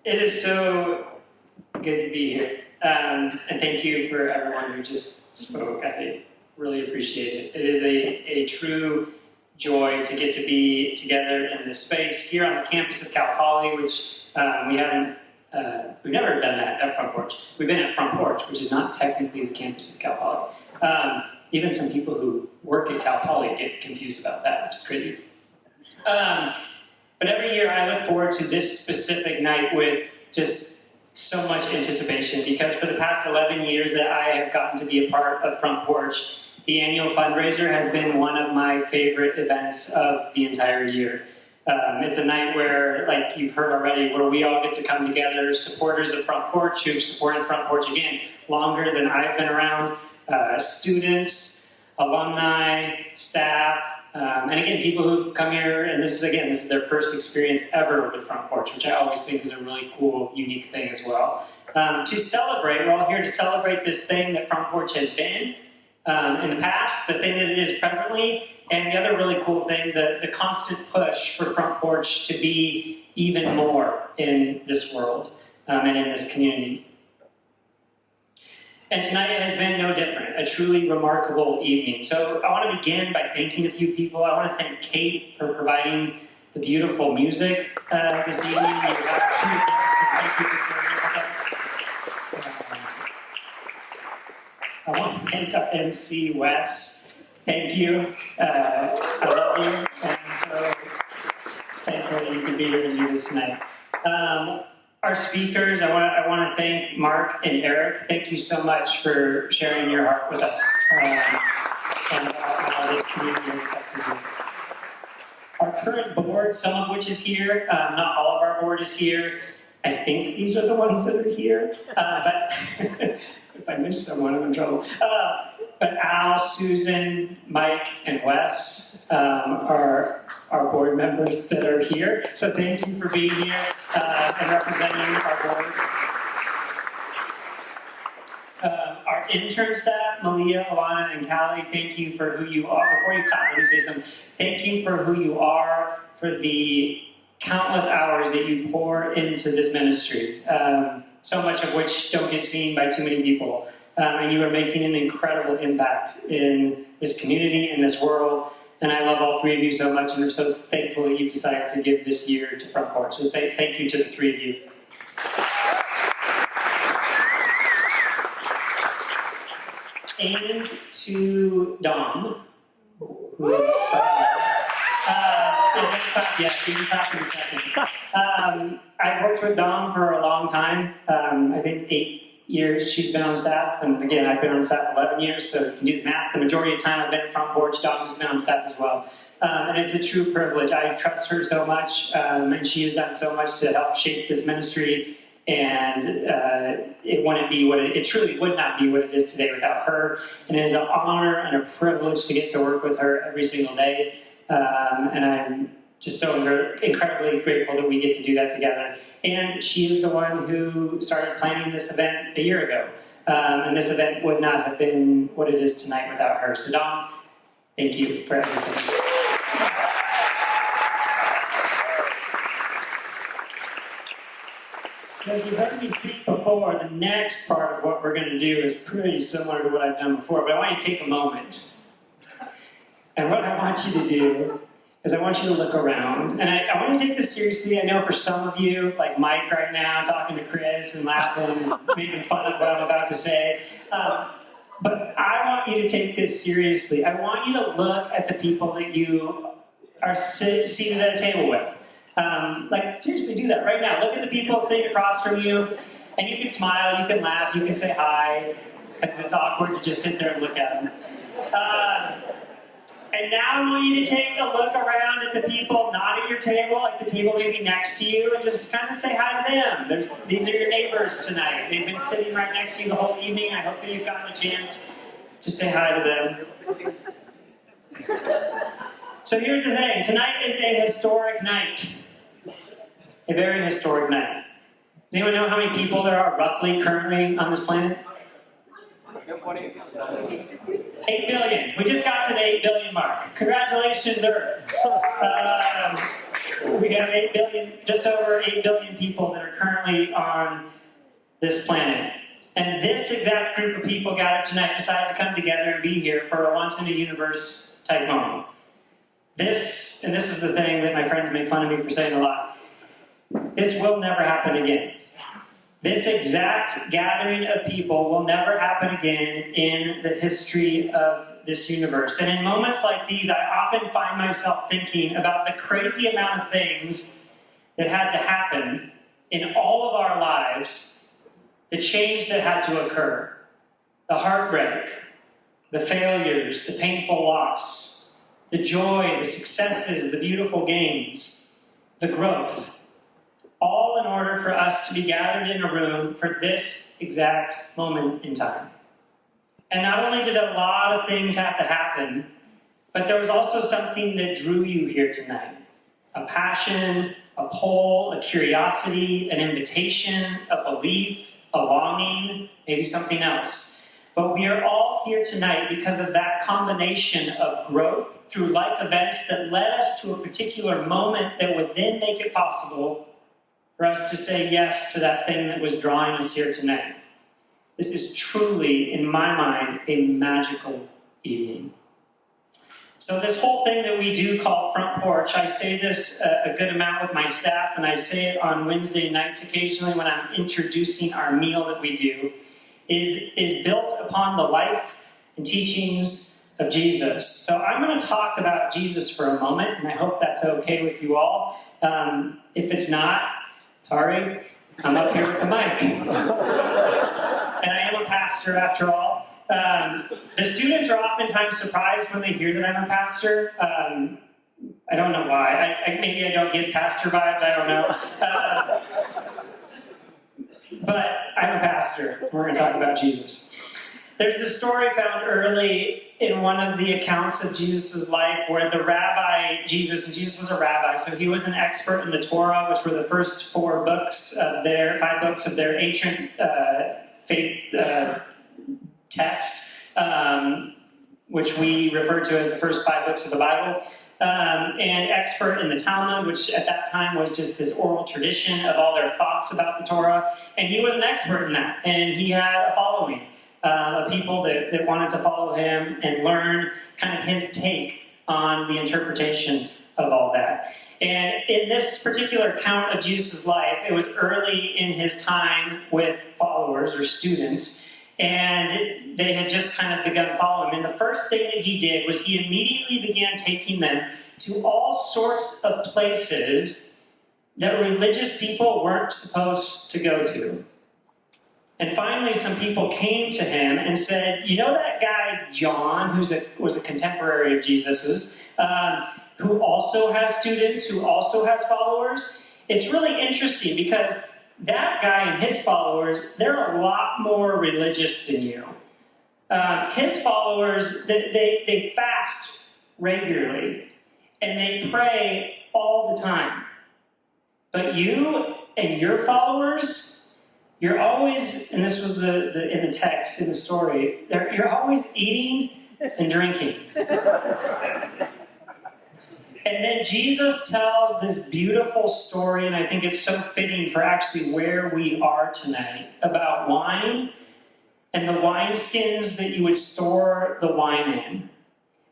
It is so good to be here. And thank you for everyone who just spoke. I really appreciate it. It is a true joy to get to be together in this space here on the campus of Cal Poly, which we've never done that at Front Porch. We've been at Front Porch, which is not technically the campus of Cal Poly. Even some people who work at Cal Poly get confused about that, which is crazy. But every year I look forward to this specific night with just so much anticipation, because for the past 11 years that I have gotten to be a part of Front Porch, the annual fundraiser has been one of my favorite events of the entire year. It's a night where, like you've heard already, where we all get to come together, supporters of Front Porch who've supported Front Porch, again, longer than I've been around, students, alumni, staff, and again, people who've come here, and this is their first experience ever with Front Porch, which I always think is a really cool, unique thing as well. To celebrate, we're all here to celebrate this thing that Front Porch has been in the past, the thing that it is presently, and the other really cool thing, the constant push for Front Porch to be even more in this world and in this community. And tonight has been no different, a truly remarkable evening. So I want to begin by thanking a few people. I want to thank Kate for providing the beautiful music this evening. We have a true gift, and thank you for sharing with us. I want to thank our MC, Wes. Thank you. I love you, and so thankful that you can be here to do this tonight. Our speakers, I want to thank Mark and Eric. Thank you so much for sharing your heart with us and how this community has affected you. Our current board, some of which is here, not all of our board is here. I think these are the ones that are here, but if I miss someone, I'm in trouble. But Al, Susan, Mike, and Wes are our board members that are here. So thank you for being here and representing our board. Our intern staff, Malia, Alana, and Callie, thank you for who you are. Before you clap, let me say something. Thank you for who you are, for the countless hours that you pour into this ministry, so much of which don't get seen by too many people. And you are making an incredible impact in this community, in this world. And I love all three of you so much, and I'm so thankful that you've decided to give this year to Front Porch. So say thank you to the three of you. And to Dom, who is you can clap in a second. I've worked with Dom for a long time, I think 8 years she's been on staff, and again, I've been on staff 11 years, so you can do the math. The majority of the time I've been at Front Porch, Dom has been on staff as well. And it's a true privilege. I trust her so much, and she has done so much to help shape this ministry, and it wouldn't be what it truly would not be what it is today without her. And it is an honor and a privilege to get to work with her every single day, and I'm just so incredibly grateful that we get to do that together. And she is the one who started planning this event a year ago. And this event would not have been what it is tonight without her. So Dom, thank you for everything. So if you've heard me speak before, the next part of what we're going to do is pretty similar to what I've done before, but I want you to take a moment. And what I want you to do is I want you to look around. And I want to take this seriously. I know for some of you, like Mike right now, talking to Chris and laughing and making fun of what I'm about to say. But I want you to take this seriously. I want you to look at the people that you are seated at a table with. Like, seriously, do that right now. Look at the people sitting across from you, and you can smile, you can laugh, you can say hi, because it's awkward to just sit there and look at them. And now I want you to take a look around at the people not at your table, like the table maybe next to you, and just kind of say hi to them. These are your neighbors tonight. They've been sitting right next to you the whole evening. I hope that you've gotten a chance to say hi to them. So here's the thing. Tonight is a historic night. A very historic night. Does anyone know how many people there are roughly currently on this planet? 8 billion. We just got to the 8 billion mark. Congratulations, Earth. We have 8 billion, just over 8 billion people that are currently on this planet. And this exact group of people gathered tonight decided to come together and be here for a once-in-a-universe type moment. This is the thing that my friends make fun of me for saying a lot. This will never happen again. This exact gathering of people will never happen again in the history of this universe. And in moments like these, I often find myself thinking about the crazy amount of things that had to happen in all of our lives, the change that had to occur, the heartbreak, the failures, the painful loss, the joy, the successes, the beautiful gains, the growth. All in order for us to be gathered in a room for this exact moment in time. And not only did a lot of things have to happen, but there was also something that drew you here tonight. A passion, a pull, a curiosity, an invitation, a belief, a longing, maybe something else. But we are all here tonight because of that combination of growth through life events that led us to a particular moment that would then make it possible for us to say yes to that thing that was drawing us here tonight. This is truly, in my mind, a magical evening. So this whole thing that we do called Front Porch, I say this a good amount with my staff, and I say it on Wednesday nights occasionally when I'm introducing our meal that we do, is built upon the life and teachings of Jesus. So I'm going to talk about Jesus for a moment, and I hope that's okay with you all. If it's not, sorry, I'm up here with the mic. And I am a pastor after all. The students are oftentimes surprised when they hear that I'm a pastor. I don't know why. Maybe I don't get pastor vibes, I don't know. But I'm a pastor. We're going to talk about Jesus. There's this story found early in one of the accounts of Jesus' life where the rabbi, Jesus, and Jesus was a rabbi, so he was an expert in the Torah, which were the first 5 books of their ancient faith text, which we refer to as the first 5 books of the Bible, and expert in the Talmud, which at that time was just this oral tradition of all their thoughts about the Torah, and he was an expert in that, and he had a following. Of people that wanted to follow him and learn kind of his take on the interpretation of all that. And in this particular account of Jesus' life, it was early in his time with followers or students, and they had just kind of begun following him. And the first thing that he did was he immediately began taking them to all sorts of places that religious people weren't supposed to go to. And finally, some people came to him and said, you know that guy John, who was a contemporary of Jesus's, who also has students, who also has followers? It's really interesting because that guy and his followers, they're a lot more religious than you. His followers, they fast regularly, and they pray all the time. But you and your followers, you're always, and this was in the text, in the story, you're always eating and drinking. And then Jesus tells this beautiful story, and I think it's so fitting for actually where we are tonight, about wine and the wineskins that you would store the wine in.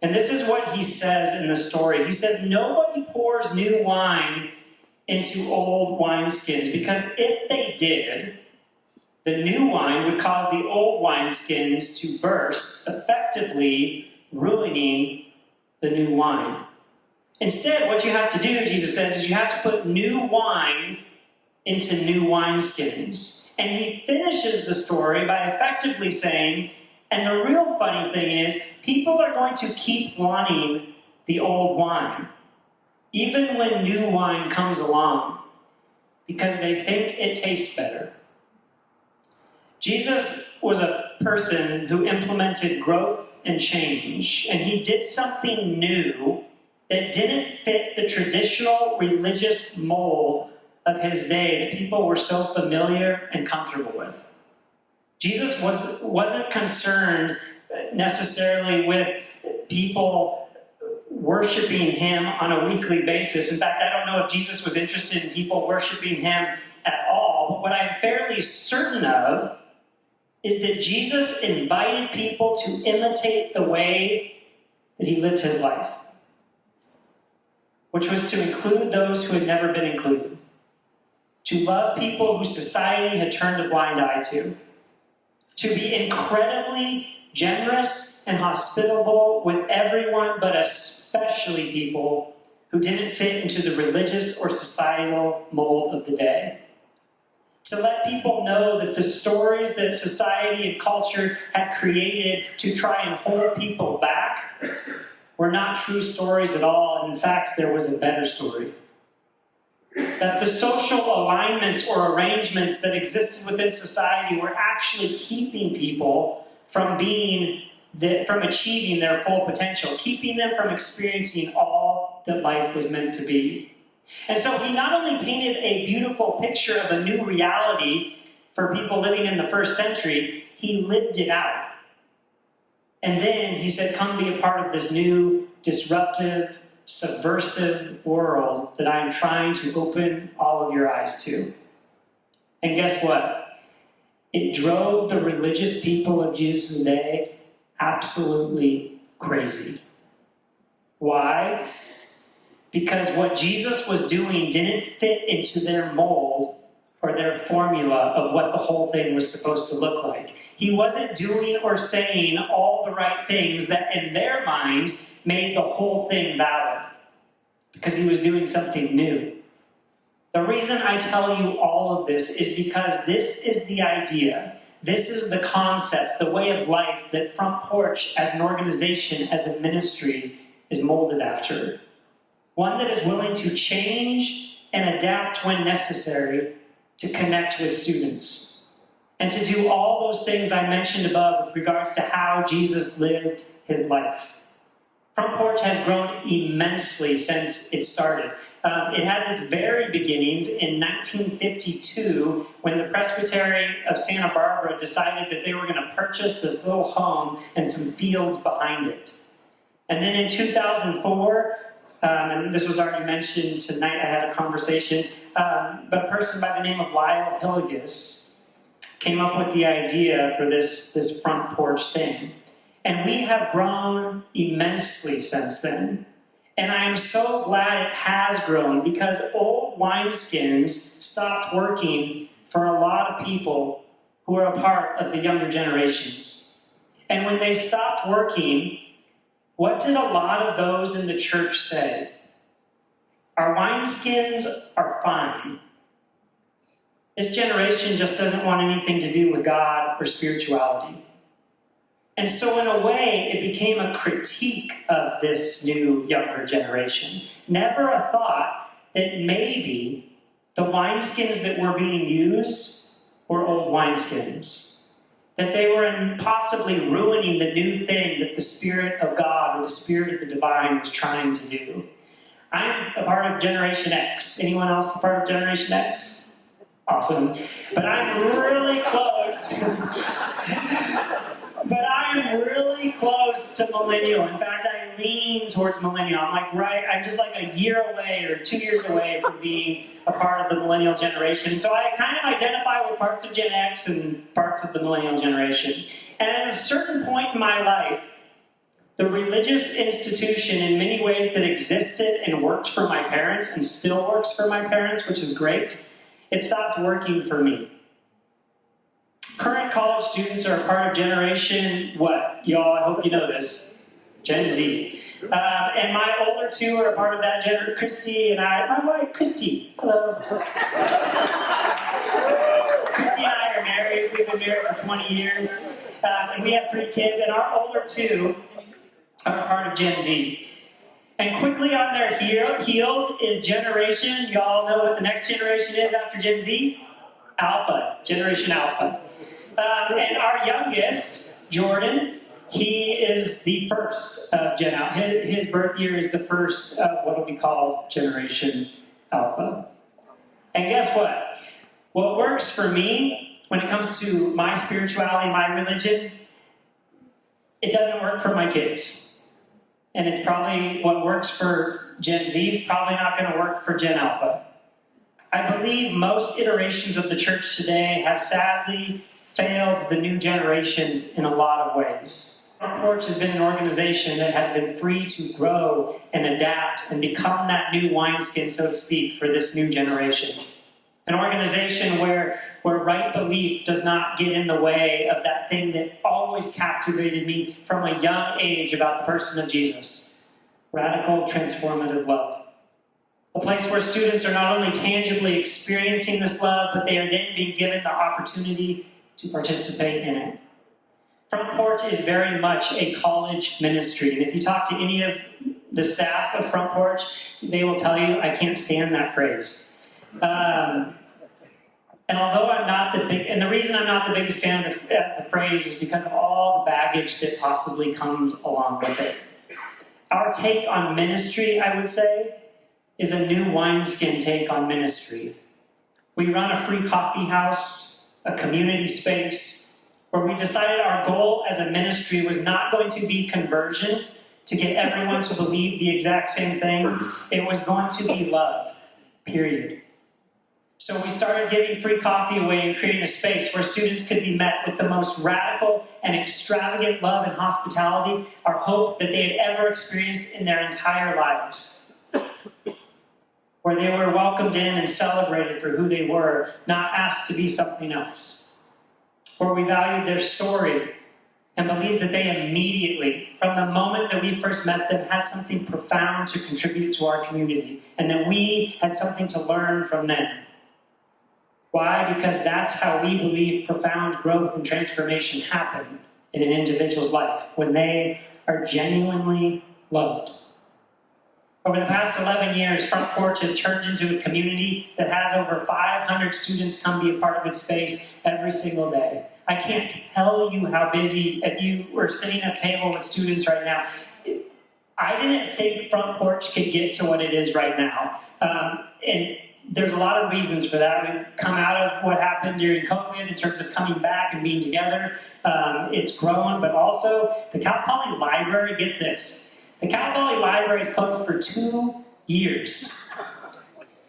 And this is what he says in the story. He says, nobody pours new wine into old wineskins, because if they did, the new wine would cause the old wineskins to burst, effectively ruining the new wine. Instead, what you have to do, Jesus says, is you have to put new wine into new wineskins. And he finishes the story by effectively saying, and the real funny thing is, people are going to keep wanting the old wine, even when new wine comes along, because they think it tastes better. Jesus was a person who implemented growth and change, and he did something new that didn't fit the traditional religious mold of his day that people were so familiar and comfortable with. Jesus wasn't concerned necessarily with people worshiping him on a weekly basis. In fact, I don't know if Jesus was interested in people worshiping him at all, but what I'm fairly certain of is that Jesus invited people to imitate the way that he lived his life, which was to include those who had never been included, to love people who society had turned a blind eye to be incredibly generous and hospitable with everyone, but especially people who didn't fit into the religious or societal mold of the day. To let people know that the stories that society and culture had created to try and hold people back were not true stories at all, and in fact, there was a better story. That the social alignments or arrangements that existed within society were actually keeping people from achieving their full potential, keeping them from experiencing all that life was meant to be. And so he not only painted a beautiful picture of a new reality for people living in the first century, he lived it out. And then he said, come be a part of this new, disruptive, subversive world that I am trying to open all of your eyes to. And guess what? It drove the religious people of Jesus' day absolutely crazy. Why? Because what Jesus was doing didn't fit into their mold or their formula of what the whole thing was supposed to look like. He wasn't doing or saying all the right things that in their mind made the whole thing valid, because he was doing something new. The reason I tell you all of this is because this is the idea, this is the concept, the way of life that Front Porch as an organization, as a ministry, is molded after. One that is willing to change and adapt when necessary to connect with students, and to do all those things I mentioned above with regards to how Jesus lived his life. Front Porch has grown immensely since it started. It has its very beginnings in 1952 when the Presbytery of Santa Barbara decided that they were going to purchase this little home and some fields behind it. And then in 2004, and this was already mentioned tonight, I had a conversation, but a person by the name of Lyle Hilligus came up with the idea for this Front Porch thing. And we have grown immensely since then. And I am so glad it has grown, because old wineskins stopped working for a lot of people who are a part of the younger generations. And when they stopped working, what did a lot of those in the church say? Our wineskins are fine. This generation just doesn't want anything to do with God or spirituality. And so in a way, it became a critique of this new, younger generation. Never a thought that maybe the wineskins that were being used were old wineskins. That they were possibly ruining the new thing that the Spirit of God or the Spirit of the Divine was trying to do. I'm a part of Generation X. Anyone else a part of Generation X? Awesome. But I'm really close. But I am really close to millennial. In fact, I lean towards millennial. I'm just like a year away or 2 years away from being a part of the millennial generation. So I kind of identify with parts of Gen X and parts of the millennial generation. And at a certain point in my life, the religious institution in many ways that existed and worked for my parents and still works for my parents, which is great, it stopped working for me. Current college students are a part of generation, what? Y'all, I hope you know this. Gen Z. And my older two are a part of that gender. Christy and I, my wife, Christy. Hello. Christy and I are married. We've been married for 20 years. And we have 3 kids. And our older two are a part of Gen Z. And quickly on their heels is generation. Y'all know what the next generation is after Gen Z? Alpha, Generation Alpha. And our youngest, Jordan, he is the first of Gen Alpha. His birth year is the first of what will be called Generation Alpha. And guess what? What works for me when it comes to my spirituality, my religion, it doesn't work for my kids. And it's probably what works for Gen Z is probably not going to work for Gen Alpha. I believe most iterations of the church today have sadly failed the new generations in a lot of ways. Front Porch has been an organization that has been free to grow and adapt and become that new wineskin, so to speak, for this new generation. An organization where right belief does not get in the way of that thing that always captivated me from a young age about the person of Jesus. Radical, transformative love. A place where students are not only tangibly experiencing this love, but they are then being given the opportunity to participate in it. Front Porch is very much a college ministry. And if you talk to any of the staff of Front Porch, they will tell you, I can't stand that phrase. And although I'm not and the reason I'm not the biggest fan of the phrase is because of all the baggage that possibly comes along with it. Our take on ministry, I would say, is a new wineskin take on ministry. We run a free coffee house, a community space, where we decided our goal as a ministry was not going to be conversion, to get everyone to believe the exact same thing. It was going to be love, period. So we started giving free coffee away and creating a space where students could be met with the most radical and extravagant love and hospitality, our hope that they had ever experienced in their entire lives. Where they were welcomed in and celebrated for who they were, not asked to be something else. Where we valued their story and believed that they immediately, from the moment that we first met them, had something profound to contribute to our community, and that we had something to learn from them. Why? Because that's how we believe profound growth and transformation happen in an individual's life, when they are genuinely loved. Over the past 11 years, Front Porch has turned into a community that has over 500 students come be a part of its space every single day. I can't tell you how busy, if you were sitting at a table with students right now, I didn't think Front Porch could get to what it is right now. And there's a lot of reasons for that. We've come out of what happened during COVID in terms of coming back and being together. It's grown, but also the Cal Poly Library, get this. The Cal Poly Library is closed for 2 years.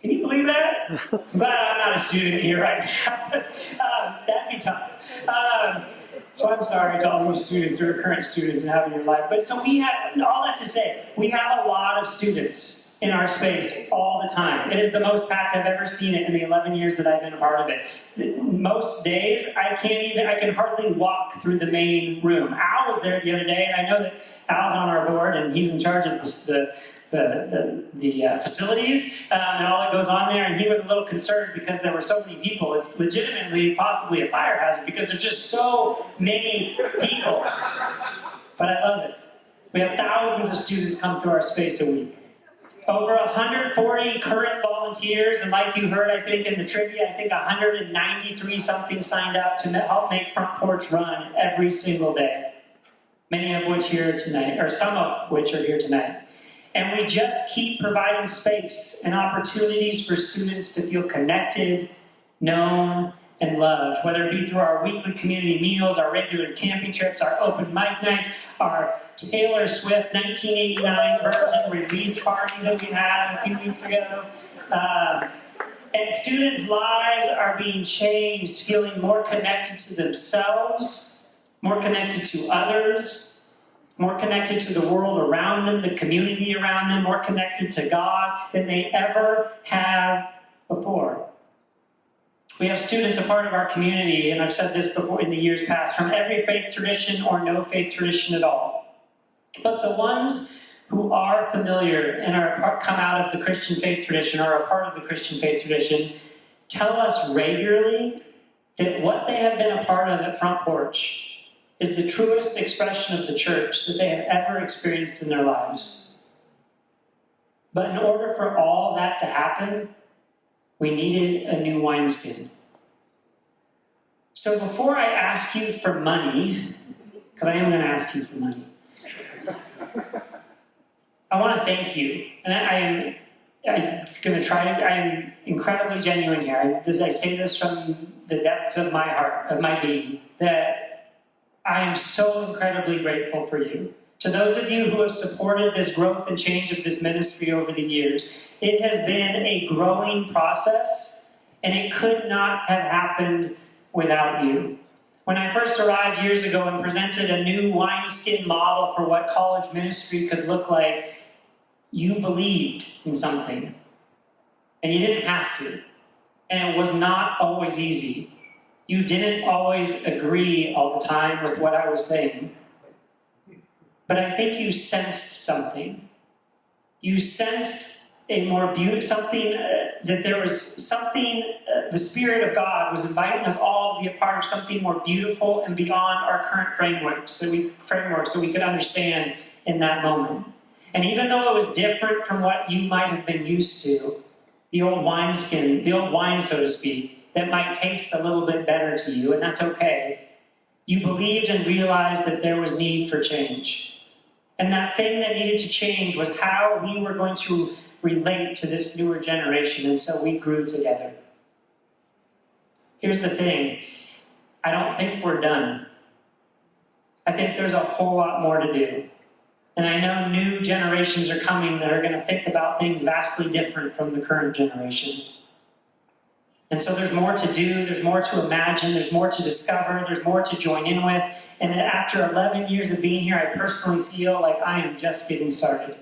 Can you believe that? I'm glad I'm not a student here right now. That'd be tough. So I'm sorry to all your students who are current students and having your life. But so we have, all that to say, we have a lot of students in our space all the time. It is the most packed I've ever seen it in the 11 years that I've been a part of it. Most days, I can hardly walk through the main room. Al was there the other day, and I know that Al's on our board, and he's in charge of the facilities and all that goes on there, and he was a little concerned because there were so many people. It's legitimately possibly a fire hazard because there's just so many people. But I love it. We have thousands of students come through our space a week. Over 140 current volunteers, and like you heard, I think in the trivia, I think 193 something signed up to help make Front Porch run every single day. Many of which here tonight, or some of which are here tonight. And we just keep providing space and opportunities for students to feel connected, known, and loved, whether it be through our weekly community meals, our regular camping trips, our open mic nights, our Taylor Swift 1989 version release party that we had a few weeks ago. And students' lives are being changed, feeling more connected to themselves, more connected to others, more connected to the world around them, the community around them, more connected to God than they ever have before. We have students a part of our community, and I've said this before in the years past, from every faith tradition or no faith tradition at all. But the ones who are familiar and come out of the Christian faith tradition or are a part of the Christian faith tradition tell us regularly that what they have been a part of at Front Porch is the truest expression of the church that they have ever experienced in their lives. But in order for all that to happen, we needed a new wineskin. So before I ask you for money, because I am going to ask you for money, I want to thank you. And I'm going to try to, I am incredibly genuine here. I say this from the depths of my heart, of my being, that I am so incredibly grateful for you. To those of you who have supported this growth and change of this ministry over the years, it has been a growing process, and it could not have happened without you. When I first arrived years ago and presented a new wineskin model for what college ministry could look like, you believed in something. And you didn't have to. And it was not always easy. You didn't always agree all the time with what I was saying. But I think you sensed something. You sensed a more beautiful, something, that there was something, the Spirit of God was inviting us all to be a part of something more beautiful and beyond our current framework, so we could understand in that moment. And even though it was different from what you might have been used to, the old wineskin, the old wine, so to speak, that might taste a little bit better to you, and that's okay. You believed and realized that there was need for change. And that thing that needed to change was how we were going to relate to this newer generation, and so we grew together. Here's the thing. I don't think we're done. I think there's a whole lot more to do. And I know new generations are coming that are going to think about things vastly different from the current generation. And so there's more to do, there's more to imagine, there's more to discover, there's more to join in with. And after 11 years of being here, I personally feel like I am just getting started.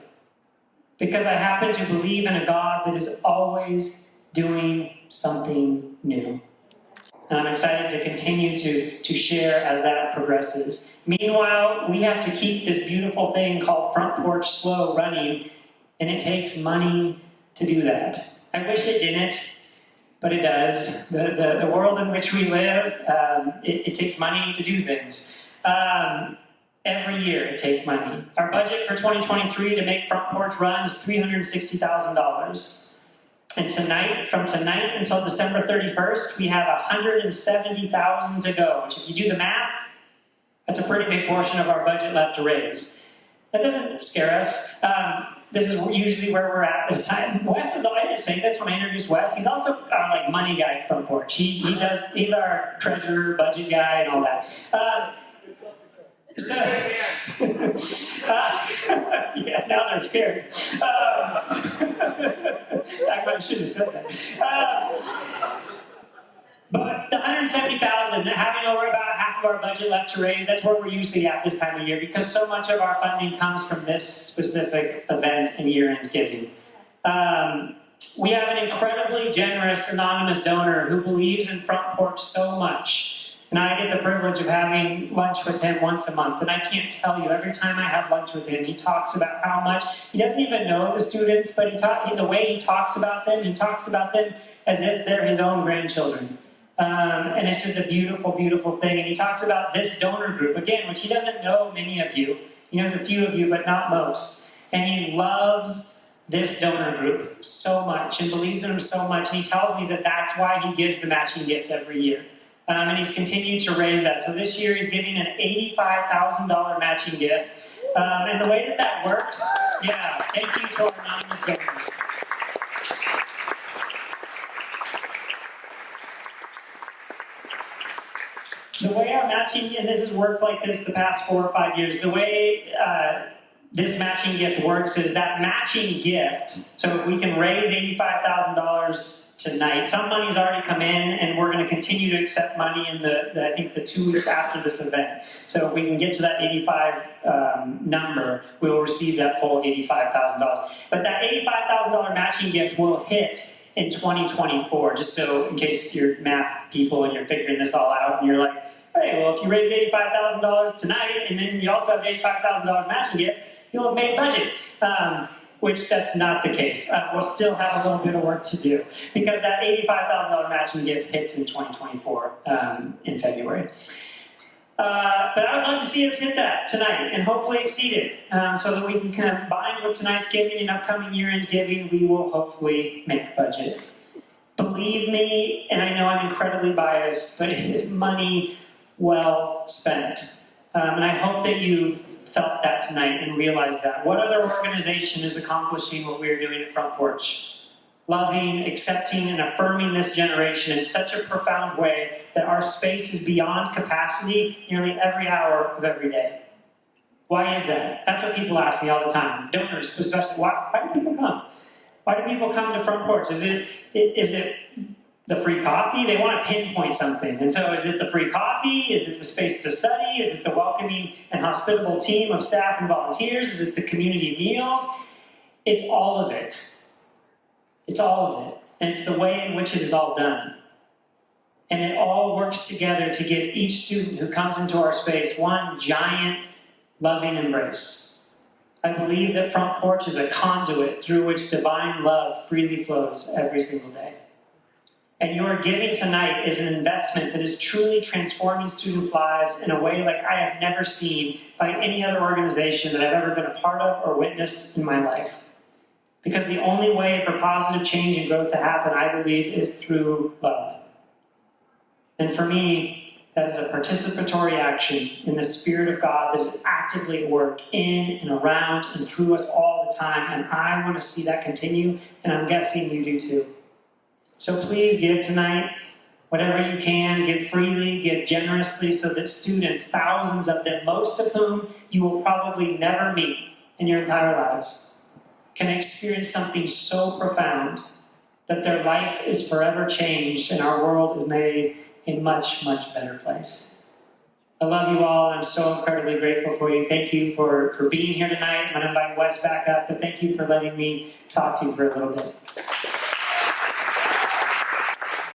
Because I happen to believe in a God that is always doing something new. And I'm excited to continue to share as that progresses. Meanwhile, we have to keep this beautiful thing called Front Porch slow running, and it takes money to do that. I wish it didn't, but it does. The world in which we live, it takes money to do things. Every year it takes money. Our budget for 2023 to make Front Porch run is $360,000. And from tonight until December 31st, we have $170,000 to go, which if you do the math, that's a pretty big portion of our budget left to raise. That doesn't scare us. This is usually where we're at this time. Wes is, I didn't say this when I introduced Wes, he's also our money guy at Front Porch. He's our treasurer, budget guy, and all that. Yeah, now they're scared. I should have said that. But the $170,000, having over about half of our budget left to raise, that's where we're usually at this time of year, because so much of our funding comes from this specific event and year-end giving. We have an incredibly generous anonymous donor who believes in Front Porch so much. And I get the privilege of having lunch with him once a month. And I can't tell you, every time I have lunch with him, he talks about how much, he doesn't even know the students, but the way he talks about them as if they're his own grandchildren. And it's just a beautiful, beautiful thing. And he talks about this donor group, again, which he doesn't know many of you. He knows a few of you, but not most. And he loves this donor group so much and believes in them so much. And he tells me that that's why he gives the matching gift every year. And he's continued to raise that. So this year he's giving an $85,000 matching gift. And the way that works, yeah, thank you to our anonymous donor. The way our matching, and this has worked like this the past 4 or 5 years, the way this matching gift works is that matching gift, so if we can raise $85,000 tonight, some money's already come in, and we're going to continue to accept money in I think the 2 weeks after this event. So if we can get to that 85 number, we will receive that full $85,000. But that $85,000 matching gift will hit in 2024, just so in case you're math people and you're figuring this all out, and you're like, hey, well, if you raised $85,000 tonight, and then you also have the $85,000 matching gift, you'll have made budget. Which that's not the case. We'll still have a little bit of work to do, because that $85,000 matching gift hits in 2024 in February. But I would love to see us hit that tonight and hopefully exceed it, so that we can combine with tonight's giving and upcoming year-end giving. We will hopefully make budget. Believe me, and I know I'm incredibly biased, but it is money well spent. And I hope that you've felt that tonight and realized that. What other organization is accomplishing what we're doing at Front Porch? loving, accepting, and affirming this generation in such a profound way that our space is beyond capacity nearly every hour of every day. Why is that? That's what people ask me all the time. Donors, especially, why do people come? Why do people come to Front Porch? Is it the free coffee? They want to pinpoint something. And so is it the free coffee? Is it the space to study? Is it the welcoming and hospitable team of staff and volunteers? Is it the community meals? It's all of it. It's all of it. And it's the way in which it is all done. And it all works together to give each student who comes into our space one giant, loving embrace. I believe that Front Porch is a conduit through which divine love freely flows every single day. And your giving tonight is an investment that is truly transforming students' lives in a way like I have never seen by any other organization that I've ever been a part of or witnessed in my life. Because the only way for positive change and growth to happen, I believe, is through love. And for me, that is a participatory action in the Spirit of God that is actively at work in and around and through us all the time. And I want to see that continue, and I'm guessing you do too. So please give tonight, whatever you can, give freely, give generously, so that students, thousands of them, most of whom you will probably never meet in your entire lives, can experience something so profound that their life is forever changed and our world is made a much, much better place. I love you all, and I'm so incredibly grateful for you. Thank you for being here tonight. I'm going to invite Wes back up, but thank you for letting me talk to you for a little bit.